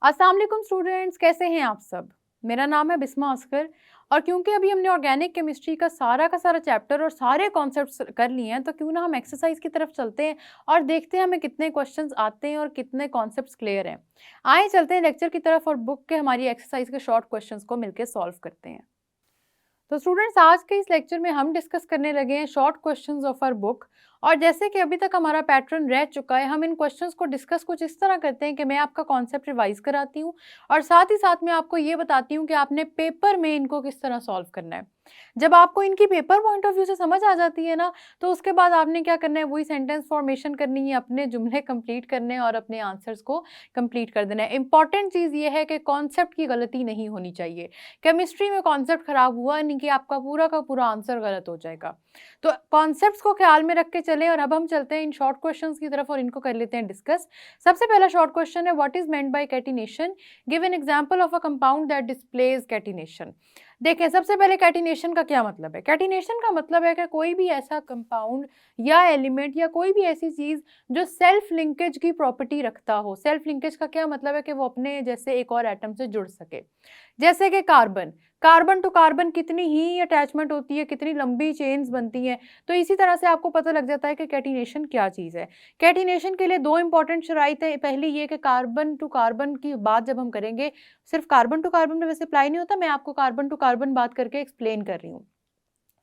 अस्सलाम वालेकुम स्टूडेंट्स, कैसे हैं आप सब। मेरा नाम है बिस्मा अस्कर और क्योंकि अभी हमने ऑर्गेनिक केमिस्ट्री का सारा चैप्टर और सारे कॉन्सेप्ट्स कर लिए हैं, तो क्यों ना हम एक्सरसाइज की तरफ चलते हैं और देखते हैं हमें कितने क्वेश्चंस आते हैं और कितने कॉन्सेप्ट्स क्लियर हैं। आए चलते हैं लेक्चर की तरफ और बुक के हमारी एक्सरसाइज के शॉर्ट क्वेश्चंस को मिलकर सॉल्व करते हैं। तो स्टूडेंट्स, आज के इस लेक्चर में हम डिस्कस करने लगे हैं short questions of our book. और जैसे कि अभी तक हमारा पैटर्न रह चुका है, हम इन क्वेश्चंस को डिस्कस कुछ इस तरह करते हैं कि मैं आपका कॉन्सेप्ट रिवाइज कराती हूँ और साथ ही साथ मैं आपको ये बताती हूँ कि आपने पेपर में इनको किस तरह सॉल्व करना है। जब आपको इनकी पेपर पॉइंट ऑफ व्यू से समझ आ जाती है ना, तो उसके बाद आपने क्या करना है, वही सेंटेंस फॉर्मेशन करनी है, अपने जुमले कंप्लीट करने हैं और अपने आंसर्स को कंप्लीट कर देना है। इंपॉर्टेंट चीज़ ये है कि कॉन्सेप्ट की गलती नहीं होनी चाहिए। केमिस्ट्री में कॉन्सेप्ट खराब हुआ नहीं कि आपका पूरा का पूरा आंसर गलत हो जाएगा। तो कॉन्सेप्ट्स को ख्याल में रख के चलें और अब हम चलते हैं इन शॉर्ट क्वेश्चंस की तरफ और इनको कर लेते हैं डिस्कस। सबसे पहला शॉर्ट क्वेश्चन है, what is meant by catenation, give an example of a compound that displays catenation. देखें, सबसे पहले कैटिनेशन का क्या मतलब है। कैटिनेशन का मतलब है कि कोई भी ऐसा कंपाउंड या एलिमेंट या कोई भी ऐसी चीज जो सेल्फ लिंकेज की प्रॉपर्टी रखता हो। सेल्फ लिंकेज का क्या मतलब है कि वो अपने जैसे एक और एटम से जुड़ सके। जैसे कि कार्बन, कार्बन टू कार्बन कितनी ही अटैचमेंट होती है, कितनी लंबी चेन्स बनती हैं। तो इसी तरह से आपको पता लग जाता है कि कैटिनेशन क्या चीज़ है। कैटिनेशन के लिए दो इंपॉर्टेंट शराइत है। पहली ये कि कार्बन टू कार्बन की बात जब हम करेंगे, सिर्फ कार्बन टू कार्बन में वैसे अप्लाई नहीं होता, मैं आपको कार्बन टू कार्बन बात करके एक्सप्लेन कर रही हूँ।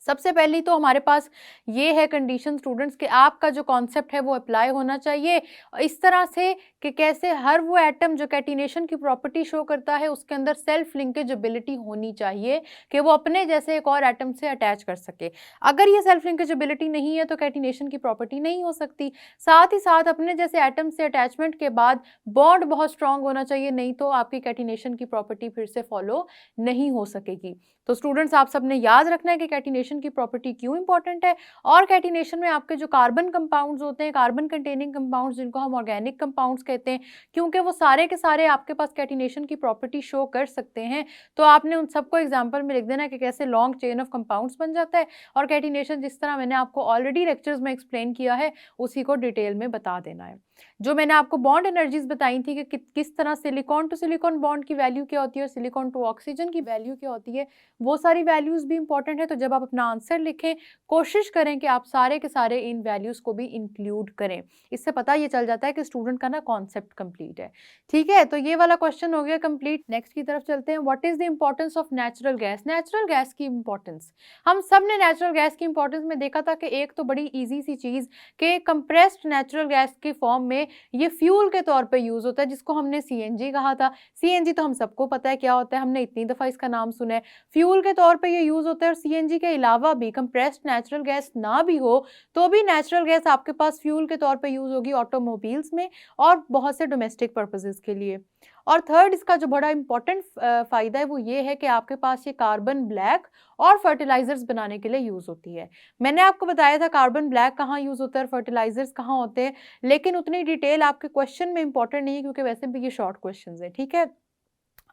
सबसे पहली तो हमारे पास ये है कंडीशन स्टूडेंट्स कि आपका जो कॉन्सेप्ट है वो अप्लाई होना चाहिए इस तरह से कि कैसे हर वो एटम जो कैटिनेशन की प्रॉपर्टी शो करता है उसके अंदर सेल्फ लिंकेज एबिलिटी होनी चाहिए कि वो अपने जैसे एक और एटम से अटैच कर सके। अगर ये सेल्फ लिंकेज एबिलिटी नहीं है तो कैटिनेशन की प्रॉपर्टी नहीं हो सकती। साथ ही साथ अपने जैसे एटम से अटैचमेंट के बाद बॉन्ड बहुत स्ट्रांग होना चाहिए, नहीं तो आपकी कैटिनेशन की प्रॉपर्टी फिर से फॉलो नहीं हो सकेगी। तो स्टूडेंट्स, आप सबने याद रखना है कि कैटिनेशन की प्रॉपर्टी क्यों इंपॉर्टेंट है। और कैटिनेशन में आपके जो कार्बन कंपाउंड्स होते हैं, कार्बन कंटेनिंग कंपाउंड्स, जिनको हम ऑर्गेनिक कंपाउंड्स कहते हैं, क्योंकि वो सारे के सारे आपके पास कैटिनेशन की प्रॉपर्टी शो कर सकते हैं, तो आपने उन सबको एग्जाम्पल में लिख देना है कि कैसे लॉन्ग चेन ऑफ कंपाउंड्स बन जाता है। और कैटिनेशन जिस तरह मैंने आपको ऑलरेडी लेक्चर्स में एक्सप्लेन किया है उसी को डिटेल में बता देना है। जो मैंने आपको बॉन्ड एनर्जीज बताई थी कि किस तरह सिलिकॉन टू सिलिकॉन बॉन्ड की वैल्यू क्या होती है और सिलिकॉन टू ऑक्सीजन की वैल्यू क्या होती है, वो सारी वैल्यूज भी इंपॉर्टेंट है। तो जब आप अपना आंसर लिखें, कोशिश करें कि आप सारे के सारे इन वैल्यूज को भी इंक्लूड करें। इससे पता ये चल जाता है कि स्टूडेंट का ना कॉन्सेप्ट कंप्लीट है। ठीक है, तो ये वाला क्वेश्चन हो गया कंप्लीट। नेक्स्ट की तरफ चलते हैं। What is the importance of natural gas. Natural gas की इंपॉर्टेंस, हम सब ने नेचुरल गैस की इंपॉर्टेंस में देखा था कि एक तो बड़ी ईजी सी चीज कि कंप्रेस्ड नेचुरल गैस के फॉर्म में ये फ्यूल के तौर पे यूज होता है, जिसको हमने सीएनजी कहा था। सीएनजी तो हम सबको पता है क्या होता है, हमने इतनी दफा इसका नाम सुना है। फ्यूल के तौर पे ये यूज होता है। और सीएनजी के अलावा भी कंप्रेस्ड नेचुरल गैस ना भी हो तो भी नेचुरल गैस आपके पास फ्यूल के तौर पे यूज होगी ऑटोमोबाइल्स में और बहुत से डोमेस्टिक पर्पसेस के लिए। और थर्ड, इसका जो बड़ा इंपॉर्टेंट फायदा है वो ये है कि आपके पास ये कार्बन ब्लैक और फर्टिलाइजर्स बनाने के लिए यूज होती है। मैंने आपको बताया था कार्बन ब्लैक कहाँ यूज होता है और फर्टिलाइजर्स कहाँ होते हैं, लेकिन उतनी डिटेल आपके क्वेश्चन में इंपॉर्टेंट नहीं है क्योंकि वैसे भी ये शॉर्ट क्वेश्चन है। ठीक है,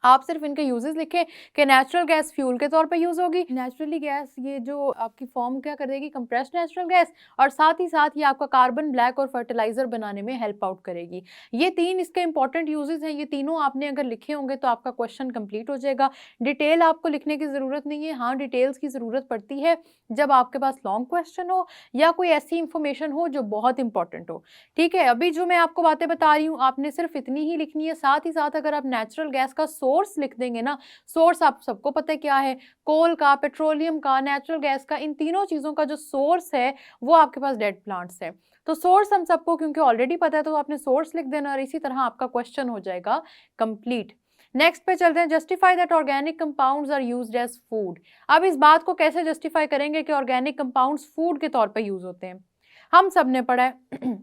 आप सिर्फ इनके यूजेस लिखें कि नेचुरल गैस फ्यूल के तौर पे यूज होगी। नेचुरली गैस ये जो आपकी फॉर्म क्या कर देगी, कंप्रेस्ड नेचुरल गैस, और साथ ही साथ ये आपका कार्बन ब्लैक और फर्टिलाइजर बनाने में हेल्प आउट करेगी। ये तीन इसके इंपॉर्टेंट यूजेस हैं। ये तीनों आपने अगर लिखे होंगे तो आपका क्वेश्चन कंप्लीट हो जाएगा। डिटेल आपको लिखने की जरूरत नहीं है। हाँ, डिटेल्स की जरूरत पड़ती है जब आपके पास लॉन्ग क्वेश्चन हो या कोई ऐसी इंफॉर्मेशन हो जो बहुत इंपॉर्टेंट हो। ठीक है, अभी जो मैं आपको बातें बता रही हूँ आपने सिर्फ इतनी ही लिखनी है। साथ ही साथ अगर आप नेचुरल गैस का सोर्स लिख देंगे ना, सोर्स आप सबको पता है क्या है, कोल का, पेट्रोलियम का, नेचुरल गैस का, इन तीनों चीजों का जो सोर्स है वो आपके पास डेड प्लांट्स है। तो सोर्स हम सबको क्योंकि ऑलरेडी पता है तो आपने सोर्स लिख देना और इसी तरह आपका क्वेश्चन हो जाएगा कंप्लीट। नेक्स्ट पे चलते हैं। Justify that organic compounds are used as food. अब इस बात को कैसे जस्टिफाई करेंगे कि ऑर्गेनिक कंपाउंड्स फूड के तौर पे यूज होते हैं। हम सब ने पढ़ा है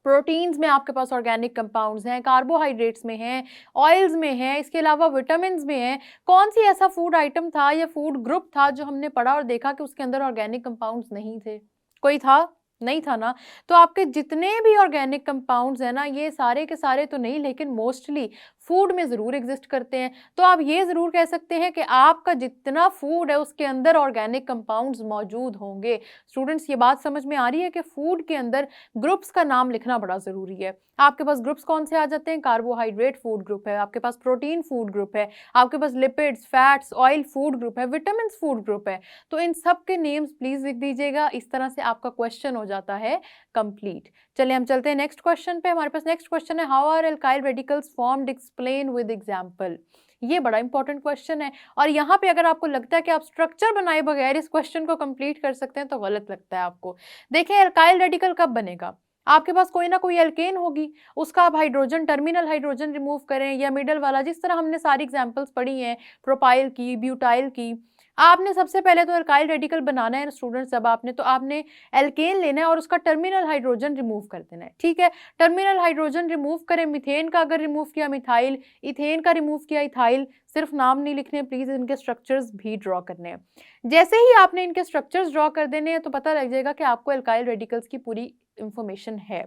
प्रोटीन्स में आपके पास ऑर्गेनिक कंपाउंड्स हैं, कार्बोहाइड्रेट्स में हैं, ऑयल्स में हैं, इसके अलावा विटामिन्स में हैं। कौन सी ऐसा फूड आइटम था या फूड ग्रुप था जो हमने पढ़ा और देखा कि उसके अंदर ऑर्गेनिक कंपाउंड्स नहीं थे? कोई था? नहीं था ना। तो आपके जितने भी ऑर्गेनिक कंपाउंड्स हैं ना, ये सारे के सारे तो नहीं लेकिन मोस्टली फूड में ज़रूर एग्जिस्ट करते हैं। तो आप ये ज़रूर कह सकते हैं कि आपका जितना फूड है उसके अंदर ऑर्गेनिक कंपाउंड्स मौजूद होंगे। स्टूडेंट्स, ये बात समझ में आ रही है कि फूड के अंदर ग्रुप्स का नाम लिखना बड़ा ज़रूरी है। आपके पास ग्रुप्स कौन से आ जाते हैं? कार्बोहाइड्रेट फूड ग्रुप है, आपके पास प्रोटीन फूड ग्रुप है, आपके पास lipids, fats, oil food group है, विटामिन फूड ग्रुप है। तो इन सब के नेम्स प्लीज लिख दीजिएगा। इस तरह से आपका क्वेश्चन हो जाता है कंप्लीट। चलिए हम चलते हैं नेक्स्ट क्वेश्चन पे। हमारे पास नेक्स्ट क्वेश्चन है, how are alkyl radicals formed, explain with example. ये बड़ा इंपॉर्टेंट क्वेश्चन है और यहाँ पे अगर आपको लगता है कि आप स्ट्रक्चर बनाए बगैर इस क्वेश्चन को कंप्लीट कर सकते हैं तो गलत लगता है आपको। देखिए, एल्काइल रेडिकल कब बनेगा? आपके पास कोई ना कोई एल्केन होगी, उसका आप हाइड्रोजन, टर्मिनल हाइड्रोजन रिमूव करें या मिडल वाला, जिस तरह हमने सारी एग्जांपल्स पढ़ी हैं प्रोपाइल की, ब्यूटाइल की। आपने सबसे पहले तो एल्काइल रेडिकल बनाना है स्टूडेंट्स, जब आपने तो आपने एल्केन लेना है और उसका टर्मिनल हाइड्रोजन रिमूव कर देना है। ठीक है, टर्मिनल हाइड्रोजन रिमूव करें, मीथेन का अगर रिमूव किया मिथाइल, इथेन का रिमूव किया इथाइल। सिर्फ नाम नहीं लिखने प्लीज, इनके स्ट्रक्चर्स भी ड्रॉ करने हैं। जैसे ही आपने इनके स्ट्रक्चर्स ड्रॉ कर देने हैं तो पता लग जाएगा कि आपको एल्काइल रेडिकल्स की पूरी इंफॉर्मेशन है।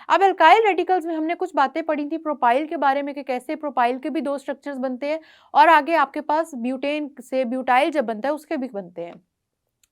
अब एल्काइल रेडिकल्स में हमने कुछ बातें पढ़ी थी प्रोपाइल के बारे में कि कैसे प्रोपाइल के भी दो स्ट्रक्चर्स बनते हैं और आगे आपके पास ब्यूटेन से ब्यूटाइल जब बनता है उसके भी बनते हैं।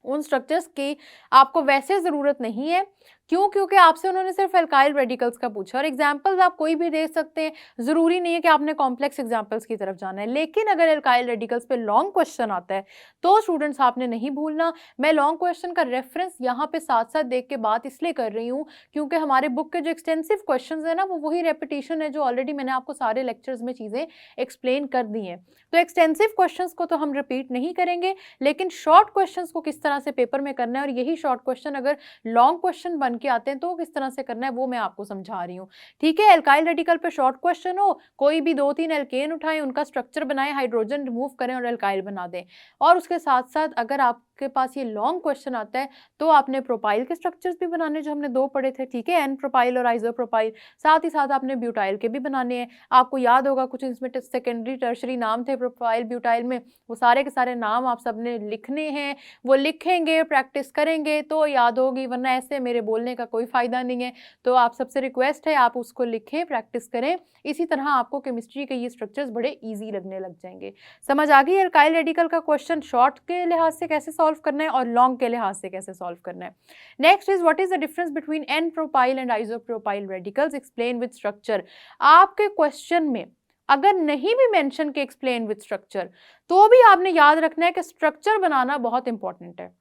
उन स्ट्रक्चर्स की आपको वैसे ज़रूरत नहीं है। क्यों? क्योंकि आपसे उन्होंने सिर्फ एल्काइल रेडिकल्स का पूछा और एग्जांपल्स आप कोई भी दे सकते हैं। ज़रूरी नहीं है कि आपने कॉम्प्लेक्स एग्जांपल्स की तरफ जाना है। लेकिन अगर एल्काइल रेडिकल्स पे लॉन्ग क्वेश्चन आता है तो स्टूडेंट्स आपने नहीं भूलना। मैं लॉन्ग क्वेश्चन का रेफरेंस यहाँ पे साथ साथ देख के बात इसलिए कर रही हूँ क्योंकि हमारे बुक के जो एक्सटेंसिव क्वेश्चन है ना, वो वही रेपिटेशन है जो ऑलरेडी मैंने आपको सारे लेक्चर्स में चीज़ें एक्सप्लेन कर दी हैं। तो एक्सटेंसिव क्वेश्चन को तो हम रिपीट नहीं करेंगे, लेकिन शॉर्ट क्वेश्चन को किस तरह से पेपर में करना है और यही शॉर्ट क्वेश्चन अगर लॉन्ग क्वेश्चन बन के आते हैं तो किस तरह से करना है वो मैं आपको समझा रही हूँ। ठीक है, एल्काइल रेडिकल पे शॉर्ट क्वेश्चन हो, कोई भी 2-3 एल्केन उठाएं, उनका स्ट्रक्चर बनाएं, हाइड्रोजन रिमूव करें और एल्काइल बना दें। और उसके साथ साथ अगर आपके पास ये लॉन्ग क्वेश्चन आता है तो आपने प्रोपाइल के स्ट्रक्चर्स भी बनाने, जो हमने 2 पढ़े थे। ठीक है, एन प्रोपाइल और आइसो प्रोपाइल, साथ ही साथ आपने ब्यूटाइल के भी बनाने हैं। आपको याद होगा कुछ इसमें सेकेंडरी टर्शरी नाम थे प्रोपाइल ब्यूटाइल में, वो सारे के सारे नाम आप सबने लिखने हैं। वो लिखेंगे, प्रैक्टिस करेंगे तो याद होगी, वरना ऐसे मेरे बोलने का कोई फायदा नहीं है। तो आप सबसे रिक्वेस्ट है आप उसको लिखें, प्रैक्टिस करें। इसी तरह आपको केमिस्ट्री के ये स्ट्रक्चर्स बड़े इजी लगने लग जाएंगे। समझ आ गई एल्काइल रेडिकल का क्वेश्चन शॉर्ट के लिहाज से कैसे सॉल्व करना है और लॉन्ग के लिहाज से कैसे सॉल्व करना है। Next is what is the difference between n propyl and isopropyl radicals, explain with structure. आपके क्वेश्चन में अगर नहीं भी मेंशन के एक्सप्लेन विद स्ट्रक्चर, तो भी आपने याद रखना है कि स्ट्रक्चर बनाना बहुत इंपॉर्टेंट है।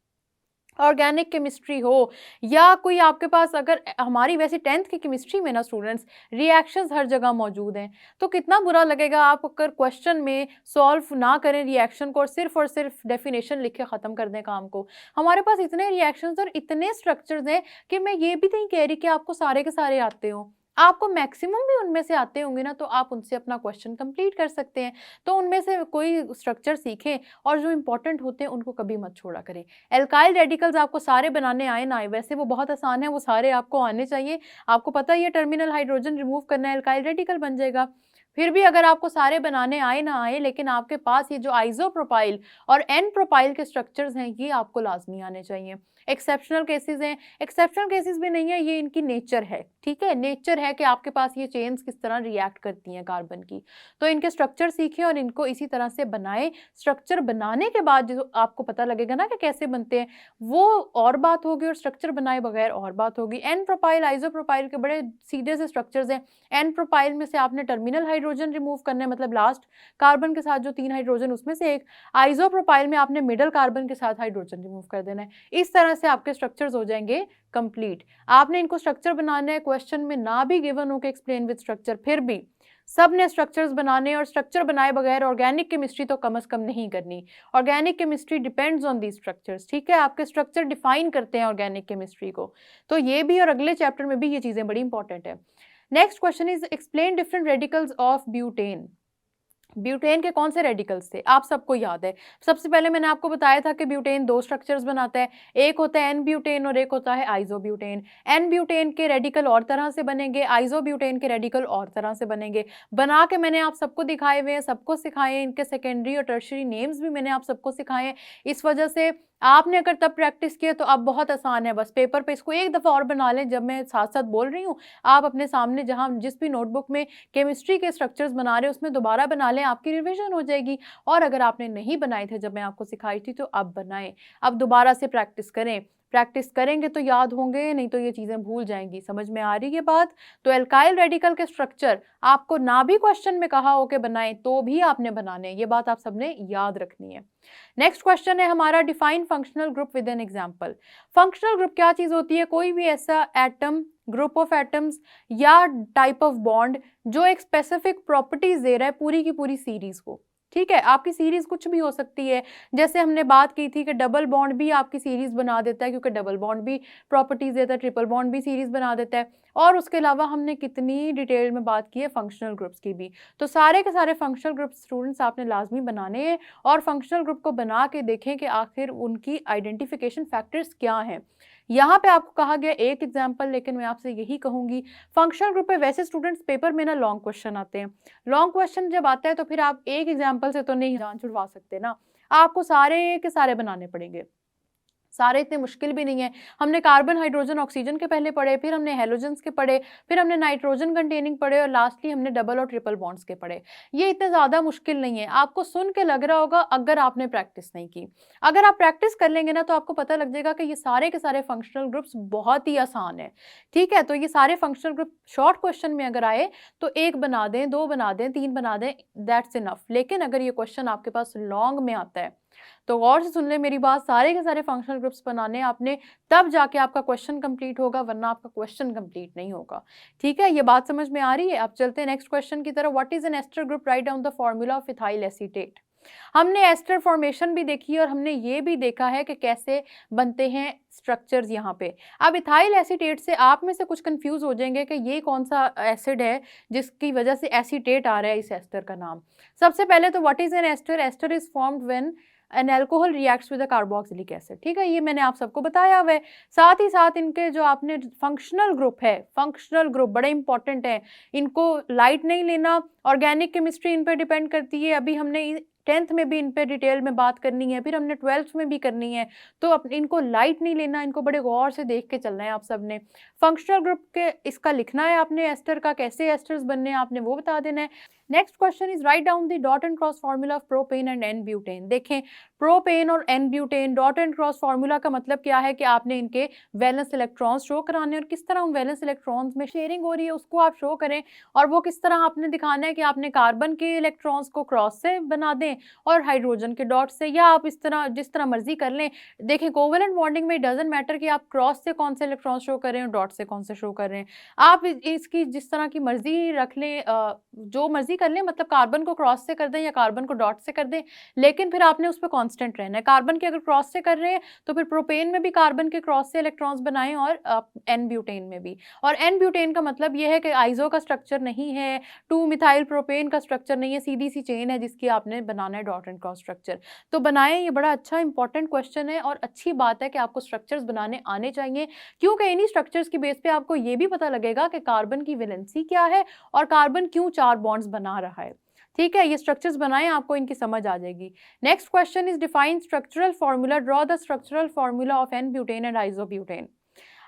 ऑर्गेनिक केमिस्ट्री हो या कोई आपके पास, अगर हमारी वैसे 10th की केमिस्ट्री में ना स्टूडेंट्स रिएक्शंस हर जगह मौजूद हैं, तो कितना बुरा लगेगा आप अगर क्वेश्चन में सॉल्व ना करें रिएक्शन को और सिर्फ डेफिनेशन लिख के ख़त्म कर दें काम को। हमारे पास इतने रिएक्शंस और इतने स्ट्रक्चर्स हैं कि मैं ये भी नहीं कह रही कि आपको सारे के सारे आते हों, आपको मैक्सिमम भी उनमें से आते होंगे ना, तो आप उनसे अपना क्वेश्चन कंप्लीट कर सकते हैं। तो उनमें से कोई स्ट्रक्चर सीखें और जो इंपॉर्टेंट होते हैं उनको कभी मत छोड़ा करें। एल्काइल रेडिकल्स आपको सारे बनाने आए ना आए, वैसे वो बहुत आसान है, वो सारे आपको आने चाहिए। आपको पता ही है टर्मिनल हाइड्रोजन रिमूव करना है, एल्काइल रेडिकल बन जाएगा। फिर भी अगर आपको सारे बनाने आए ना आए, लेकिन आपके पास ये जो आइसोप्रोपाइल और एन प्रोपाइल के स्ट्रक्चर्स हैं ये आपको लाजमी आने चाहिए। एक्सेप्शनल केसेस हैं, एक्सेप्शनल केसेस भी नहीं है, ये इनकी नेचर है। ठीक है, नेचर है कि आपके पास ये चेन्स किस तरह रिएक्ट करती हैं कार्बन की। तो इनके स्ट्रक्चर सीखें और इनको इसी तरह से बनाएं। स्ट्रक्चर बनाने के बाद जो आपको पता लगेगा ना कि कैसे बनते हैं, वो और बात होगी और स्ट्रक्चर बनाए बगैर और बात होगी। एन प्रोपाइल आइसोप्रोपाइल के बड़े सीधे से स्ट्रक्चर्स हैं। एन प्रोपाइल में से आपने टर्मिनल हाइड्रोजन रिमूव करना है, मतलब लास्ट कार्बन के साथ जो 3 हाइड्रोजन उसमें से एक। आइसोप्रोपाइल में आपने मिडल कार्बन के साथ हाइड्रोजन रिमूव कर देना है। इस तरह से आपके स्ट्रक्चर्स हो जाएंगे कंप्लीट। आपने इनको स्ट्रक्चर बनाना है, क्वेश्चन में ना भी गिवन हो के एक्सप्लेन विद स्ट्रक्चर, फिर भी सब ने स्ट्रक्चर्स बनाने और स्ट्रक्चर बनाए बगैर ऑर्गेनिक केमिस्ट्री तो कम से कम नहीं करनी। Organic chemistry depends on the structures. ठीक है, आपके स्ट्रक्चर डिफाइन करते हैं ऑर्गेनिक केमिस्ट्री को। तो ये भी और अगले चैप्टर में भी ये चीज़ें बड़ी इंपॉर्टेंट है। Next question is explain different radicals of butane. Butane के कौन से रेडिकल्स थे आप सबको याद है। सबसे पहले मैंने आपको बताया था कि ब्यूटेन 2 स्ट्रक्चर्स बनाता है, एक होता है एन ब्यूटेन और एक होता है आइसो ब्यूटेन। एन ब्यूटेन के रेडिकल और तरह से बनेंगे, आइसो ब्यूटेन के रेडिकल और तरह से बनेंगे। बना के मैंने आप सबको दिखाए हुए हैं, सबको सिखाए हैं, इनके सेकेंडरी और टर्शरी नेम्स भी मैंने आप सबको सिखाए हैं। इस वजह से आपने अगर तब प्रैक्टिस किया तो अब बहुत आसान है, बस पेपर पे इसको एक दफ़ा और बना लें। जब मैं साथ-साथ बोल रही हूँ, आप अपने सामने जहाँ जिस भी नोटबुक में केमिस्ट्री के स्ट्रक्चर्स बना रहे हैं, उसमें दोबारा बना लें, आपकी रिविज़न हो जाएगी। और अगर आपने नहीं बनाए थे जब मैं आपको सिखाई थी, तो अब बनाएँ। अब दोबारा से प्रैक्टिस करें। प्रैक्टिस करेंगे तो याद होंगे, नहीं तो ये चीज़ें भूल जाएँगी। समझ में आ रही है बात? तो एल्काइल रेडिकल के स्ट्रक्चर आपको ना भी क्वेश्चन में कहा हो कि बनाएँ, तो भी आपने बनाने हैं। ये बात आप सबने याद रखनी है। नेक्स्ट क्वेश्चन है हमारा, define functional group with an example. Functional group क्या चीज होती है? कोई भी ऐसा एटम, ग्रुप ऑफ एटम्स या टाइप ऑफ बॉन्ड जो एक स्पेसिफिक प्रॉपर्टीज दे रहा है पूरी की पूरी सीरीज को। ठीक है, आपकी सीरीज कुछ भी हो सकती है। जैसे हमने बात की थी कि डबल बॉन्ड भी आपकी सीरीज बना देता है, क्योंकि डबल बॉन्ड भी प्रॉपर्टीज देता है, ट्रिपल बॉन्ड भी सीरीज बना देता है। और उसके अलावा हमने कितनी डिटेल में बात की है फंक्शनल ग्रुप्स की भी। तो सारे के सारे फंक्शनल ग्रुप स्टूडेंट्स आपने लाजमी बनाने हैं, और फंक्शनल ग्रुप को बना के देखें कि आखिर उनकी आइडेंटिफिकेशन फैक्टर्स क्या हैं। यहाँ पे आपको कहा गया एक एग्जांपल, लेकिन मैं आपसे यही कहूँगी, फंक्शनल ग्रुप पे वैसे स्टूडेंट्स पेपर में ना लॉन्ग क्वेश्चन आते हैं। लॉन्ग क्वेश्चन जब आता है तो फिर आप एक एग्जांपल से तो नहीं जान छुड़वा सकते ना, आपको सारे के सारे बनाने पड़ेंगे। सारे इतने मुश्किल भी नहीं है। हमने कार्बन, हाइड्रोजन, ऑक्सीजन के पहले पढ़े, फिर हमने हेलोजेंस के पढ़े, फिर हमने नाइट्रोजन कंटेनिंग पढ़े, और लास्टली हमने डबल और ट्रिपल बॉन्ड्स के पढ़े। ये इतने ज़्यादा मुश्किल नहीं है, आपको सुन के लग रहा होगा अगर आपने प्रैक्टिस नहीं की। अगर आप प्रैक्टिस कर लेंगे ना, तो आपको पता लग जाएगा कि ये सारे के सारे फंक्शनल ग्रुप्स बहुत ही आसान है। ठीक है, तो ये सारे फंक्शनल ग्रुप शॉर्ट क्वेश्चन में अगर आए तो एक बना दें, दो बना दें, तीन बना दें, दैट्स इनफ। लेकिन अगर ये क्वेश्चन आपके पास लॉन्ग में आता है तो गौर से सुन ले मेरी बात, सारे के सारे फंक्शनल ग्रुप्स बनाने आपने, तब जाके आपका क्वेश्चन कंप्लीट होगा, वरना आपका क्वेश्चन कंप्लीट नहीं होगा। ठीक है, ये बात समझ में आ रही है? अब चलते हैं नेक्स्ट क्वेश्चन की तरफ। What is an ester group? Write down the formula of ethyl acetate. हमने एस्टर फॉर्मेशन भी देखी है, और हमने ये भी देखा है कि कैसे बनते हैं स्ट्रक्चर्स यहाँ पे। अब इथाइल एसीटेट से आप में से कुछ कंफ्यूज हो जाएंगे कि ये कौन सा एसिड है जिसकी वजह से एसीटेट आ रहा है इस एस्टर का नाम। सबसे पहले तो what is an ester? Ester is formed when an alcohol reacts with carboxylic acid. ठीक है, ये मैंने आप सबको बताया हुआ है। साथ ही साथ इनके जो आपने फंक्शनल ग्रुप है, फंक्शनल ग्रुप बड़े इंपॉर्टेंट हैं, इनको लाइट नहीं लेना। ऑर्गेनिक केमिस्ट्री इन पर डिपेंड करती है। अभी हमने 10th में भी इन पे डिटेल में बात करनी है, फिर हमने 12th में भी करनी है। तो इनको लाइट नहीं लेना, इनको बड़े गौर से देख के चलना है आप सब ने। फंक्शनल ग्रुप के इसका लिखना है आपने, एस्टर का कैसे एस्टर्स बनने हैं आपने वो बता देना है। Next question is write down the dot and cross formula of propane and n butane. देखें, प्रोपेन और n butane, dot and cross formula का मतलब क्या है कि आपने इनके वैलेंस इलेक्ट्रॉन्स शो कराने, और किस तरह उन वैलेंस इलेक्ट्रॉन्स में शेयरिंग हो रही है उसको आप शो करें। और वो किस तरह आपने दिखाना है कि आपने कार्बन के इलेक्ट्रॉन्स को क्रॉस से बना दें और हाइड्रोजन के डॉट से, या आप इस तरह जिस तरह मर्जी कर लें। देखें, कोवेलेंट बॉन्डिंग में डजंट मैटर कि आप क्रॉस से कौन से इलेक्ट्रॉन शो कर रहे हैं और डॉट से कौन से शो कर रहे हैं। आप इसकी जिस तरह की मर्जी रख लें, जो मर्जी कर लें, मतलब कार्बन को क्रॉस से कर दें या कार्बन को डॉट से कर दें, लेकिन फिर आपने उस पर कांस्टेंट रहना है। कार्बन के अगर क्रॉस से कर रहे हैं तो फिर प्रोपेन में भी कार्बन के क्रॉस से इलेक्ट्रॉन्स बनाएं, और एन ब्यूटेन में भी। और एन ब्यूटेन का मतलब यह है कि आइसो का स्ट्रक्चर नहीं है, 2 मिथाइल प्रोपेन का स्ट्रक्चर नहीं है, सीधी सी चेन है जिसकी आपने बनाना है डॉट एंड क्रॉस स्ट्रक्चर। तो बनाएं, ये बड़ा अच्छा इंपॉर्टेंट क्वेश्चन है, और अच्छी बात है कि आपको स्ट्रक्चर्स बनाने आने चाहिए, क्योंकि इन्हीं स्ट्रक्चर्स की बेस पे आपको ये भी पता लगेगा कि कार्बन की वैलेंसी क्या है और कार्बन क्यों 4 बॉन्ड्स बना रहा है। ठीक है, ये स्ट्रक्चर्स बनाएं, आपको इनकी समझ आ जाएगी। Next question is define structural formula, draw the structural formula of n butane and isobutane.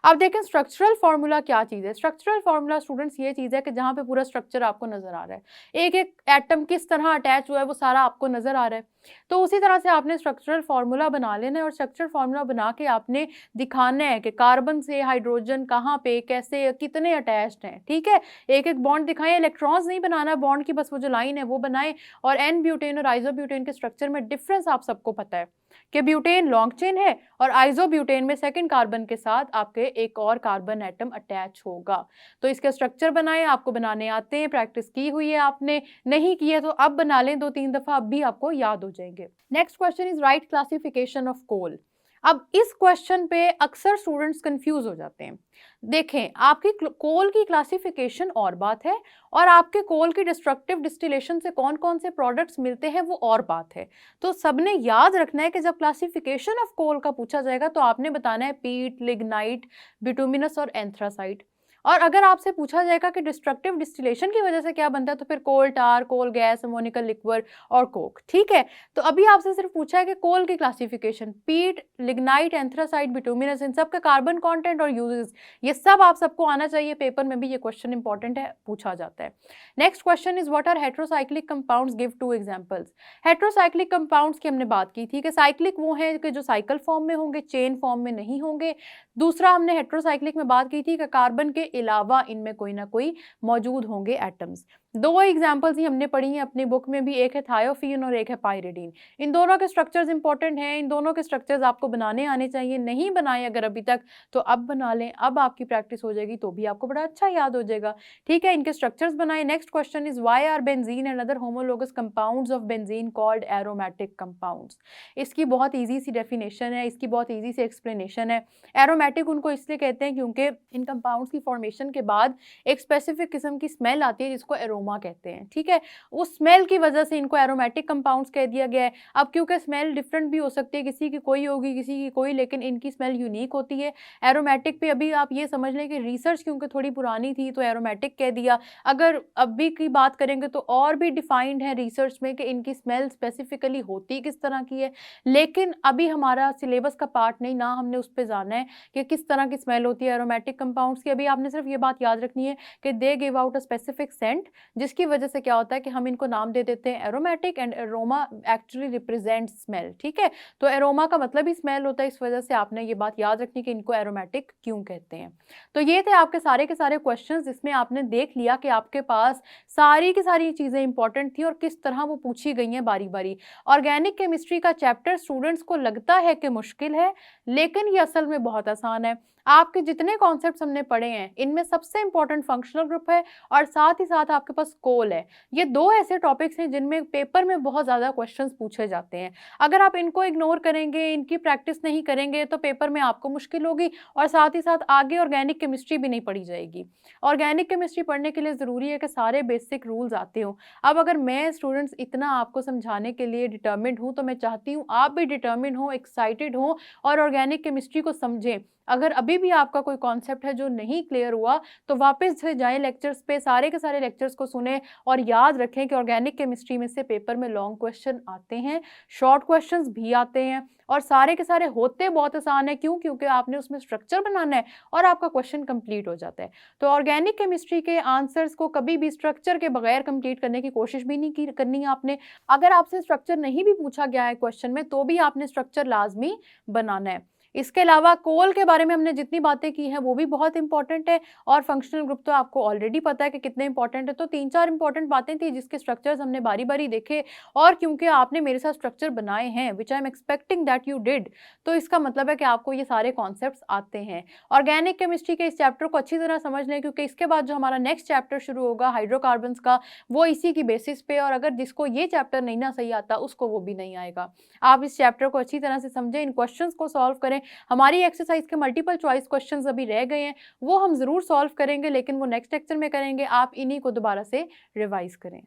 अब देखें, स्ट्रक्चरल फॉर्मूला क्या चीज़ है? स्ट्रक्चरल फॉर्मूला स्टूडेंट्स ये चीज़ है कि जहाँ पे पूरा स्ट्रक्चर आपको नजर आ रहा है, एक एक एटम किस तरह अटैच हुआ है वो सारा आपको नजर आ रहा है। तो उसी तरह से आपने स्ट्रक्चरल फार्मूला बना लेना है, और स्ट्रक्चरल फार्मूला बना के आपने दिखाना है कि कार्बन से हाइड्रोजन कहाँ पे, कैसे, कितने अटैच्ड हैं। ठीक है, एक एक बॉन्ड दिखाएं, इलेक्ट्रॉन्स नहीं बनाना बॉन्ड की, बस वो जो लाइन है वो बनाएं। और एन ब्यूटेन और आइसोब्यूटेन के स्ट्रक्चर में डिफरेंस आप सबको पता है कि ब्यूटेन लॉन्ग चेन है, और आइसोब्यूटेन में सेकंड कार्बन के साथ आपके एक और कार्बन एटम अटैच होगा। तो इसके स्ट्रक्चर बनाएं, आपको बनाने आते हैं, प्रैक्टिस की हुई है आपने, नहीं की है तो अब बना लें 2-3 दफा, अब भी आपको याद हो जाएंगे। Next question is write classification of coal. अब इस क्वेश्चन पे अक्सर स्टूडेंट्स कंफ्यूज हो जाते हैं। देखें, आपकी कोल की क्लासिफिकेशन और बात है, और आपके कोल की डिस्ट्रक्टिव डिस्टिलेशन से कौन कौन से प्रोडक्ट्स मिलते हैं वो और बात है। तो सबने याद रखना है कि जब क्लासिफिकेशन ऑफ कोल का पूछा जाएगा तो आपने बताना है पीट, लिग्नाइट, बिटुमिनस और एंथ्रासाइट। और अगर आपसे पूछा जाएगा कि डिस्ट्रक्टिव डिस्टिलेशन की वजह से क्या बनता है, तो फिर कोल टार, कोल गैस, अमोनिका लिक्वर और कोक। ठीक है, तो अभी आपसे सिर्फ पूछा है कि कोल की क्लासिफिकेशन, पीट, लिग्नाइट, एंथ्रासाइट, बिटुमिनस, इन सब का कार्बन कंटेंट और यूजेस, ये सब आप सबको आना चाहिए। पेपर में भी ये क्वेश्चन इंपॉर्टेंट है, पूछा जाता है। Next question is what are heterocyclic compounds, give 2 examples. Heterocyclic compounds की हमने बात की थी कि साइक्लिक वो हैं कि जो साइकिल फॉर्म में होंगे, चेन फॉर्म में नहीं होंगे। दूसरा हमने हेट्रोसाइक्लिक में बात की थी कि कार्बन के अलावा इनमें कोई ना कोई मौजूद होंगे एटम्स। 2 एग्जांपल्स ही हमने पढ़ी हैं अपनी बुक में भी, एक है थायोफीन और एक है पायरिडीन। इन दोनों के स्ट्रक्चर्स इंपॉर्टेंट हैं, इन दोनों के स्ट्रक्चर्स आपको बनाने आने चाहिए। नहीं बनाए अगर अभी तक तो अब बना लें, अब आपकी प्रैक्टिस हो जाएगी तो भी आपको बड़ा अच्छा याद हो जाएगा। ठीक है, इनके स्ट्रक्चर्स बनाए। Next question is why are benzene and other homologous compounds of benzene called aromatic compounds. इसकी बहुत ईजी सी डेफिनेशन है, इसकी बहुत ईजी सी एक्सप्लेनेशन है। एरोमेटिक उनको इसलिए कहते हैं क्योंकि इन कंपाउंड्स की फॉर्मेशन के बाद एक स्पेसिफिक किस्म की स्मेल आती है जिसको एरोमा कहते हैं। ठीक है, उस स्मेल की वजह से इनको एरोमेटिक कंपाउंड्स कह दिया गया है। अब क्योंकि स्मेल डिफरेंट भी हो सकती है, किसी की कोई होगी, किसी की कोई, लेकिन इनकी स्मेल यूनिक होती है। एरोमेटिक पे अभी आप ये समझ लें कि रिसर्च क्योंकि थोड़ी पुरानी थी तो एरोमेटिक कह दिया। अगर अभी की बात करेंगे तो और भी डिफाइंड है रिसर्च में कि इनकी स्मेल स्पेसिफिकली होती किस तरह की है, लेकिन अभी हमारा सिलेबस का पार्ट नहीं, ना हमने उस पर जाना है कि किस तरह की स्मेल होती है एरोमेटिक कंपाउंड्स की। अभी आपने सिर्फ ये बात याद रखनी है कि they give out a specific scent, जिसकी वजह से क्या होता है कि हम इनको नाम दे देते हैं aromatic, and aroma actually represent smell. ठीक है, तो एरोमा का मतलब ही स्मेल होता है, इस वजह से आपने ये बात याद रखनी कि इनको एरोमेटिक क्यों कहते हैं। तो ये थे आपके सारे के सारे क्वेश्चंस, जिसमें आपने देख लिया कि आपके पास सारी की सारी चीजें इंपॉर्टेंट थी और किस तरह वो पूछी गई हैं बारी बारी। ऑर्गेनिक केमिस्ट्री का चैप्टर स्टूडेंट्स को लगता है कि मुश्किल है, लेकिन ये असल में बहुत आसान है। आपके जितने कॉन्सेप्ट्स हमने पढ़े हैं इनमें सबसे इंपॉर्टेंट फंक्शनल ग्रुप है और साथ ही साथ आपके पास कोल है। ये 2 ऐसे टॉपिक्स हैं जिनमें पेपर में बहुत ज़्यादा क्वेश्चंस पूछे जाते हैं। अगर आप इनको इग्नोर करेंगे, इनकी प्रैक्टिस नहीं करेंगे, तो पेपर में आपको मुश्किल होगी और साथ ही साथ आगे ऑर्गेनिक केमिस्ट्री भी नहीं पढ़ी जाएगी। ऑर्गेनिक केमिस्ट्री पढ़ने के लिए ज़रूरी है कि सारे बेसिक रूल्स आते हों। अब अगर मैं स्टूडेंट्स इतना आपको समझाने के लिए डिटर्मिन्ड हूँ, तो मैं चाहती हूँ आप भी डिटर्मिन्ड हो, एक्साइटेड हो और ऑर्गेनिक केमिस्ट्री को समझें। अगर अभी भी आपका कोई कॉन्सेप्ट है जो नहीं क्लियर हुआ, तो वापस से जाएं लेक्चर्स पे, सारे के सारे लेक्चर्स को सुने और याद रखें कि ऑर्गेनिक केमिस्ट्री में से पेपर में लॉन्ग क्वेश्चन आते हैं, शॉर्ट क्वेश्चंस भी आते हैं और सारे के सारे होते बहुत आसान है। क्यों? क्योंकि आपने उसमें स्ट्रक्चर बनाना है और आपका क्वेश्चन कंप्लीट हो जाता है। तो ऑर्गेनिक केमिस्ट्री के आंसर्स को कभी भी स्ट्रक्चर के बगैर कंप्लीट करने की कोशिश भी नहीं करनी है आपने। अगर आपसे स्ट्रक्चर नहीं भी पूछा गया है क्वेश्चन में, तो भी आपने स्ट्रक्चर लाजमी बनाना है। इसके अलावा कोल के बारे में हमने जितनी बातें की हैं वो भी बहुत इंपॉर्टेंट है और फंक्शनल ग्रुप तो आपको ऑलरेडी पता है कि कितने इंपॉर्टेंट है। तो 3-4 इंपॉर्टेंट बातें थी जिसके स्ट्रक्चर्स हमने बारी बारी देखे, और क्योंकि आपने मेरे साथ स्ट्रक्चर बनाए हैं which I am expecting that you did, तो इसका मतलब है कि आपको ये सारे कॉन्सेप्ट्स आते हैं। ऑर्गेनिक केमिस्ट्री के इस चैप्टर को अच्छी तरह समझ लें, क्योंकि इसके बाद जो हमारा नेक्स्ट चैप्टर शुरू होगा हाइड्रोकार्बन्स का, वो इसी की बेसिस पे, और अगर जिसको ये चैप्टर नहीं ना सही आता उसको वो भी नहीं आएगा। आप इस चैप्टर को अच्छी तरह से समझें, इन क्वेश्चंस को सॉल्व करें। हमारी एक्सरसाइज के मल्टीपल चॉइस क्वेश्चंस अभी रह गए हैं, वो हम जरूर सॉल्व करेंगे, लेकिन वो नेक्स्ट लेक्चर में करेंगे। आप इन्हीं को दोबारा से रिवाइज करें।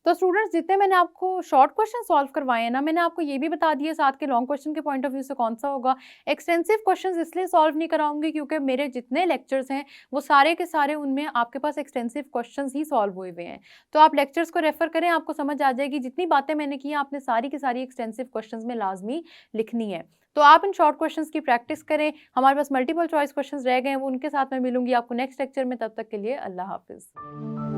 तो स्टूडेंट्स, जितने मैंने आपको शॉर्ट क्वेश्चन सॉल्व करवाए हैं ना, मैंने आपको ये भी बता दिया साथ के लॉन्ग क्वेश्चन के पॉइंट ऑफ व्यू से कौन सा होगा। एक्सटेंसिव क्वेश्चंस इसलिए सॉल्व नहीं कराऊंगी क्योंकि मेरे जितने लेक्चर्स हैं वो सारे के सारे उनमें आपके पास एक्सटेंसिव क्वेश्चंस ही सॉल्व हुए हुए हैं। तो आप लेक्चर्स को रेफर करें, आपको समझ आ जाएगी। जितनी बातें मैंने की आपने सारी की सारी एक्सटेंसिव क्वेश्चंस में लाजमी लिखनी है। तो आप इन शॉर्ट क्वेश्चंस की प्रैक्टिस करें। हमारे पास मल्टीपल चॉइस क्वेश्चंस रह गए हैं, वो उनके साथ मैं मिलूंगी आपको नेक्स्ट लेक्चर में। तब तक के लिए अल्लाह हाफिज़।